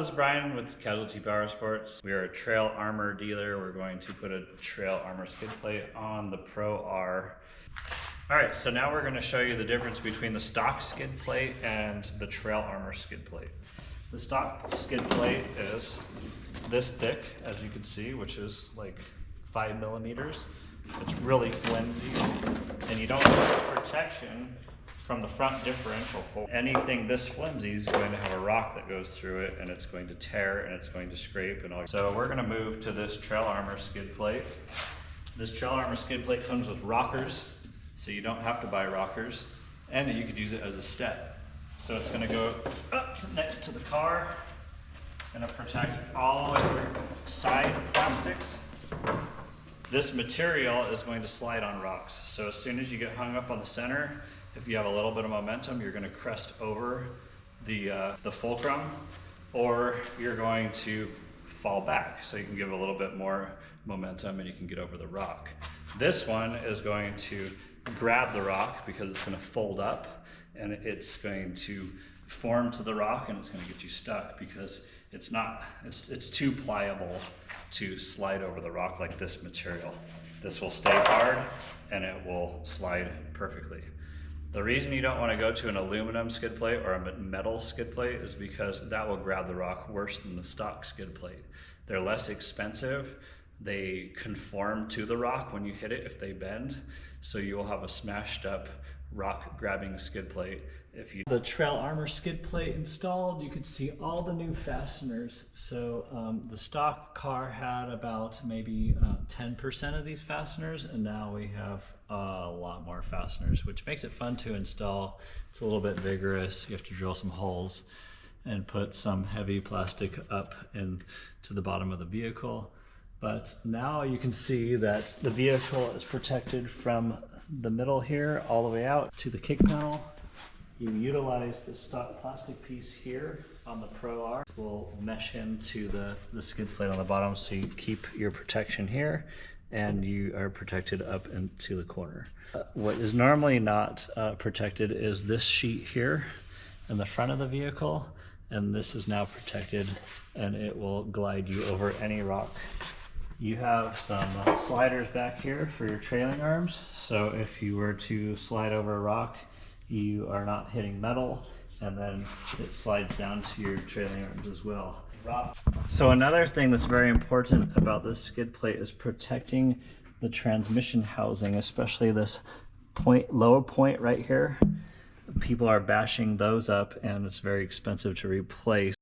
this is Brian with Casualty Power Sports. We are a trail armor dealer. We're going to put a trail armor skid plate on the Pro R. All right, so now we're going to show you the difference between the stock skid plate and the trail armor skid plate. The stock skid plate is this thick, as you can see, which is like 5 millimeters. It's really flimsy, and you don't have protection from the front differential fold. Anything this flimsy is going to have a rock that goes through it, and it's going to tear and it's going to scrape and all. So we're going to move to this trail armor skid plate. This trail armor skid plate comes with rockers, so you don't have to buy rockers, and you could use it as a step. So it's going to go up next to the car. It's going to protect all of your side plastics. This material is going to slide on rocks. So as soon as you get hung up on the center, if you have a little bit of momentum, you're going to crest over the fulcrum, or you're going to fall back. So you can give a little bit more momentum and you can get over the rock. This one is going to grab the rock because it's going to fold up, and it's going to form to the rock, and it's going to get you stuck because it's too pliable to slide over the rock like this material. This will stay hard and it will slide perfectly. The reason you don't want to go to an aluminum skid plate or a metal skid plate is because that will grab the rock worse than the stock skid plate. They're less expensive. They conform to the rock when you hit it if they bend. So you will have a smashed up rock grabbing skid plate. The trail armor skid plate installed, you can see all the new fasteners. So the stock car had about maybe 10% of these fasteners, and now we have a lot more fasteners, which makes it fun to install. It's a little bit vigorous. You have to drill some holes and put some heavy plastic up into the bottom of the vehicle. But now you can see that the vehicle is protected from the middle here all the way out to the kick panel. You utilize the stock plastic piece here on the Pro R. We'll mesh into the skid plate on the bottom, so you keep your protection here and you are protected up into the corner. What is normally not protected is this sheet here in the front of the vehicle, and this is now protected, and it will glide you over any rock. You have some sliders back here for your trailing arms, so if you were to slide over a rock, you are not hitting metal, and then it slides down to your trailing arms as well. So another thing that's very important about this skid plate is protecting the transmission housing, especially this lower point right here. People are bashing those up, and it's very expensive to replace.